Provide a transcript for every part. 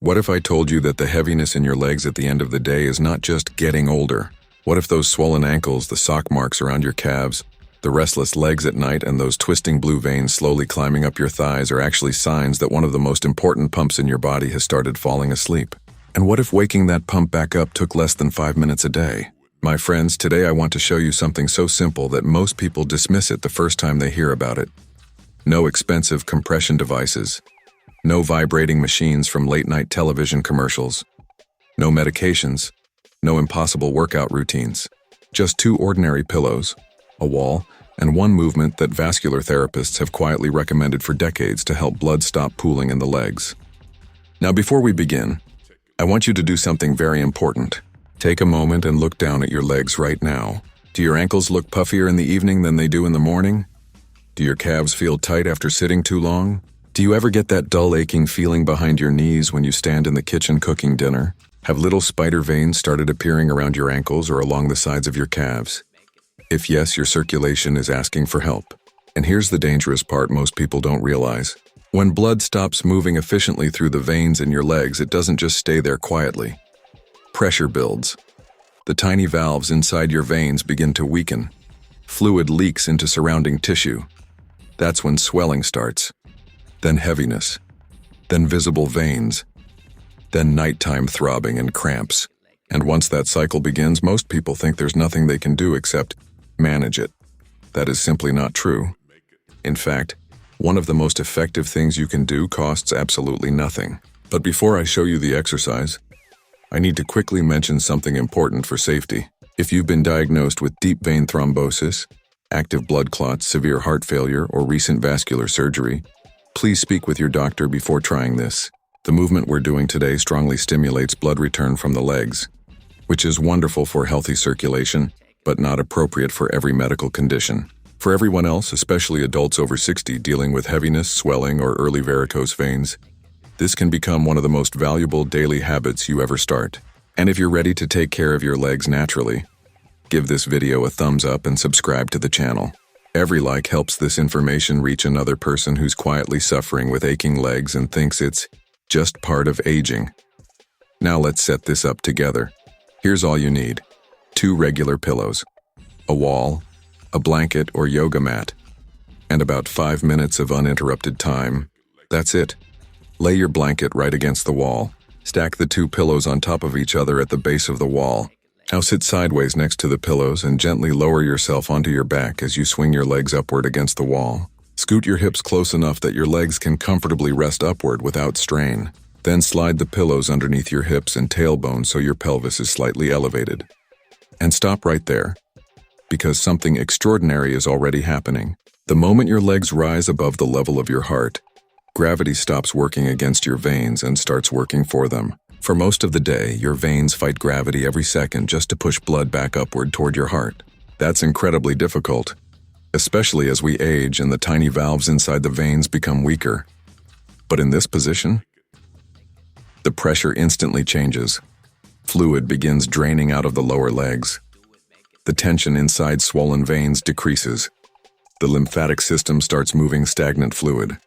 What if I told you that the heaviness in your legs at the end of the day is not just getting older? What if those swollen ankles, the sock marks around your calves, the restless legs at night, and those twisting blue veins slowly climbing up your thighs are actually signs that one of the most important pumps in your body has started falling asleep? And what if waking that pump back up took less than 5 minutes a day? My friends, today I want to show you something so simple that most people dismiss it the first time they hear about it. No expensive compression devices. No vibrating machines from late-night television commercials. No medications. No impossible workout routines. Just 2 ordinary pillows, a wall, and one movement that vascular therapists have quietly recommended for decades to help blood stop pooling in the legs. Now, before we begin, I want you to do something very important. Take a moment and look down at your legs right now. Do your ankles look puffier in the evening than they do in the morning? Do your calves feel tight after sitting too long? Do you ever get that dull aching feeling behind your knees when you stand in the kitchen cooking dinner? Have little spider veins started appearing around your ankles or along the sides of your calves? If yes, your circulation is asking for help. And here's the dangerous part most people don't realize. When blood stops moving efficiently through the veins in your legs, it doesn't just stay there quietly. Pressure builds. The tiny valves inside your veins begin to weaken. Fluid leaks into surrounding tissue. That's when swelling starts. Then heaviness, then visible veins, then nighttime throbbing and cramps. And once that cycle begins, most people think there's nothing they can do except manage it. That is simply not true. In fact, one of the most effective things you can do costs absolutely nothing. But before I show you the exercise, I need to quickly mention something important for safety. If you've been diagnosed with deep vein thrombosis, active blood clots, severe heart failure, or recent vascular surgery, please speak with your doctor before trying this. The movement we're doing today strongly stimulates blood return from the legs, which is wonderful for healthy circulation, but not appropriate for every medical condition. For everyone else, especially adults over 60 dealing with heaviness, swelling, or early varicose veins, this can become one of the most valuable daily habits you ever start. And if you're ready to take care of your legs naturally, give this video a thumbs up and subscribe to the channel. Every like helps this information reach another person who's quietly suffering with aching legs and thinks it's just part of aging. Now let's set this up together. Here's all you need. 2 regular pillows, a wall, a blanket or yoga mat, and about 5 minutes of uninterrupted time. That's it. Lay your blanket right against the wall. Stack the 2 pillows on top of each other at the base of the wall. Now sit sideways next to the pillows and gently lower yourself onto your back as you swing your legs upward against the wall. Scoot your hips close enough that your legs can comfortably rest upward without strain. Then slide the pillows underneath your hips and tailbone so your pelvis is slightly elevated. And stop right there, because something extraordinary is already happening. The moment your legs rise above the level of your heart, gravity stops working against your veins and starts working for them. For most of the day, your veins fight gravity every second just to push blood back upward toward your heart. That's incredibly difficult, especially as we age and the tiny valves inside the veins become weaker. But in this position, the pressure instantly changes. Fluid begins draining out of the lower legs. The tension inside swollen veins decreases. The lymphatic system starts moving stagnant fluid.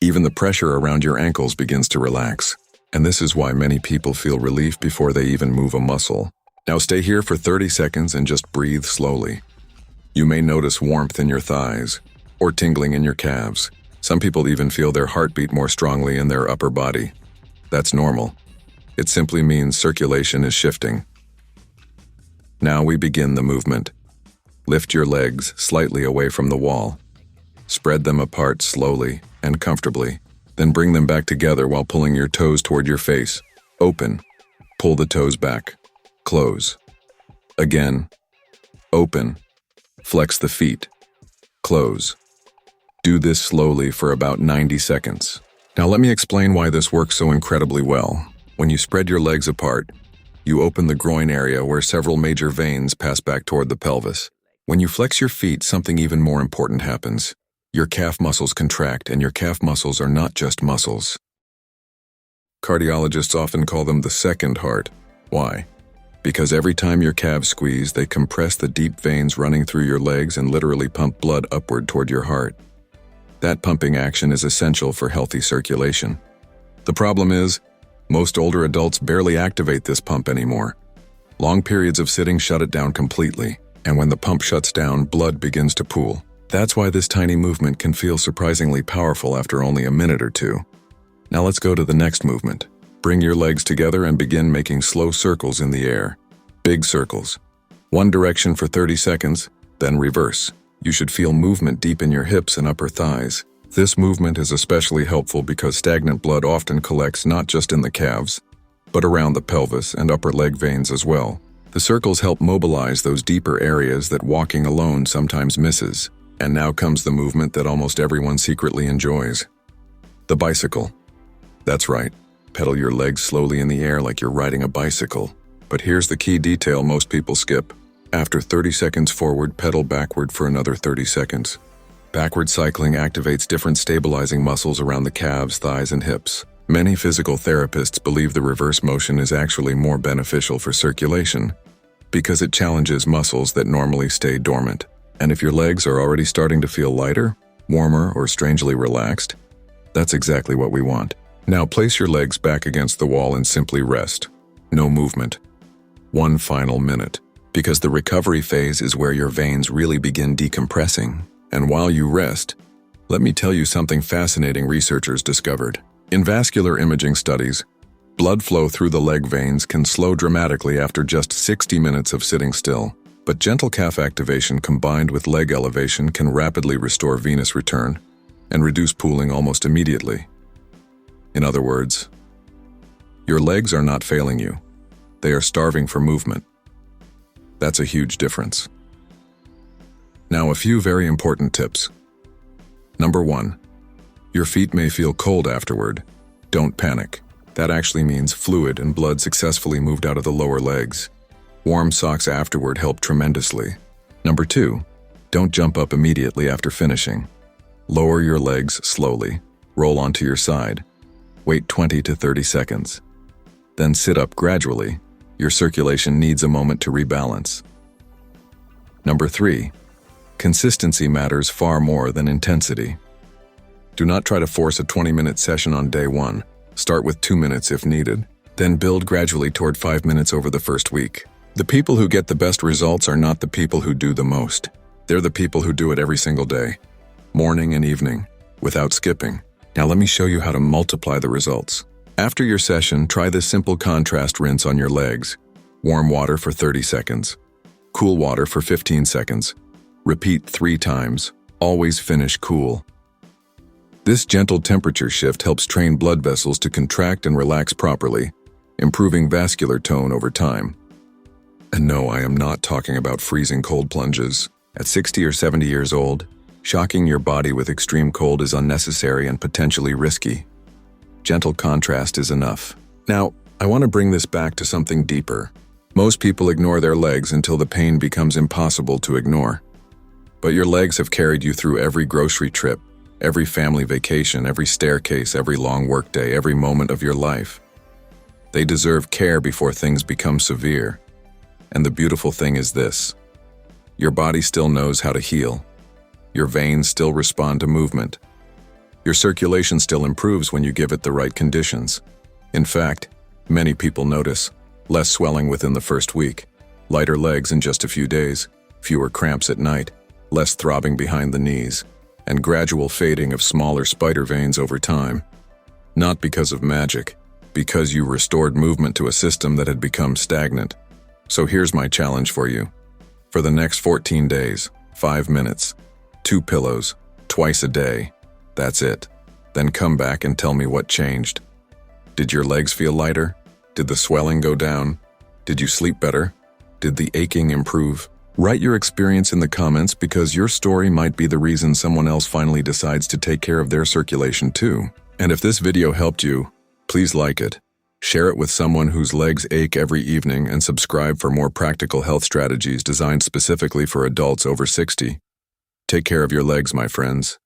Even the pressure around your ankles begins to relax. And this is why many people feel relief before they even move a muscle. Now stay here for 30 seconds and just breathe slowly. You may notice warmth in your thighs or tingling in your calves. Some people even feel their heartbeat more strongly in their upper body. That's normal. It simply means circulation is shifting. Now we begin the movement. Lift your legs slightly away from the wall. Spread them apart slowly and comfortably. Then bring them back together while pulling your toes toward your face. Open. Pull the toes back. Close. Again. Open. Flex the feet. Close. Do this slowly for about 90 seconds. Now let me explain why this works so incredibly well. When you spread your legs apart, you open the groin area where several major veins pass back toward the pelvis. When you flex your feet, something even more important happens. Your calf muscles contract, and your calf muscles are not just muscles. Cardiologists often call them the second heart. Why? Because every time your calves squeeze, they compress the deep veins running through your legs and literally pump blood upward toward your heart. That pumping action is essential for healthy circulation. The problem is, Most older adults barely activate this pump anymore. Long periods of sitting shut it down completely, and when the pump shuts down, blood begins to pool. That's why this tiny movement can feel surprisingly powerful after only a minute or two. Now let's go to the next movement. Bring your legs together and begin making slow circles in the air. Big circles. One direction for 30 seconds, then reverse. You should feel movement deep in your hips and upper thighs. This movement is especially helpful because stagnant blood often collects not just in the calves, but around the pelvis and upper leg veins as well. The circles help mobilize those deeper areas that walking alone sometimes misses. And now comes the movement that almost everyone secretly enjoys. The bicycle. That's right. Pedal your legs slowly in the air like you're riding a bicycle. But here's the key detail most people skip. After 30 seconds forward, pedal backward for another 30 seconds. Backward cycling activates different stabilizing muscles around the calves, thighs, and hips. Many physical therapists believe the reverse motion is actually more beneficial for circulation because it challenges muscles that normally stay dormant. And if your legs are already starting to feel lighter, warmer, or strangely relaxed, that's exactly what we want. Now place your legs back against the wall and simply rest. No movement. One final minute. Because the recovery phase is where your veins really begin decompressing. And while you rest, let me tell you something fascinating researchers discovered. In vascular imaging studies, blood flow through the leg veins can slow dramatically after just 60 minutes of sitting still. But gentle calf activation combined with leg elevation can rapidly restore venous return and reduce pooling almost immediately. In other words, your legs are not failing you. They are starving for movement. That's a huge difference. Now, a few very important tips. Number 1. Your feet may feel cold afterward. Don't panic. That actually means fluid and blood successfully moved out of the lower legs. Warm socks afterward help tremendously. Number 2. Don't jump up immediately after finishing. Lower your legs slowly. Roll onto your side. Wait 20 to 30 seconds. Then sit up gradually. Your circulation needs a moment to rebalance. Number 3. Consistency matters far more than intensity. Do not try to force a 20-minute session on day 1. Start with 2 minutes if needed. Then build gradually toward 5 minutes over the first week. The people who get the best results are not the people who do the most. They're the people who do it every single day, morning and evening, without skipping. Now let me show you how to multiply the results. After your session, try this simple contrast rinse on your legs. Warm water for 30 seconds. Cool water for 15 seconds. Repeat 3 times. Always finish cool. This gentle temperature shift helps train blood vessels to contract and relax properly, improving vascular tone over time. And no, I am not talking about freezing cold plunges. At 60 or 70 years old, shocking your body with extreme cold is unnecessary and potentially risky. Gentle contrast is enough. Now, I want to bring this back to something deeper. Most people ignore their legs until the pain becomes impossible to ignore. But your legs have carried you through every grocery trip, every family vacation, every staircase, every long workday, every moment of your life. They deserve care before things become severe. And the beautiful thing is this: your body still knows how to heal. Your veins still respond to movement. Your circulation still improves when you give it the right conditions. In fact, many people notice less swelling within the first week, lighter legs in just a few days, fewer cramps at night, less throbbing behind the knees, and gradual fading of smaller spider veins over time. Not because of magic, because you restored movement to a system that had become stagnant. So here's my challenge for you. For the next 14 days, 5 minutes, 2 pillows, twice a day. That's it. Then come back and tell me what changed. Did your legs feel lighter? Did the swelling go down? Did you sleep better? Did the aching improve? Write your experience in the comments because your story might be the reason someone else finally decides to take care of their circulation too. And if this video helped you, please like it, share it with someone whose legs ache every evening, and subscribe for more practical health strategies designed specifically for adults over 60. Take care of your legs, my friends.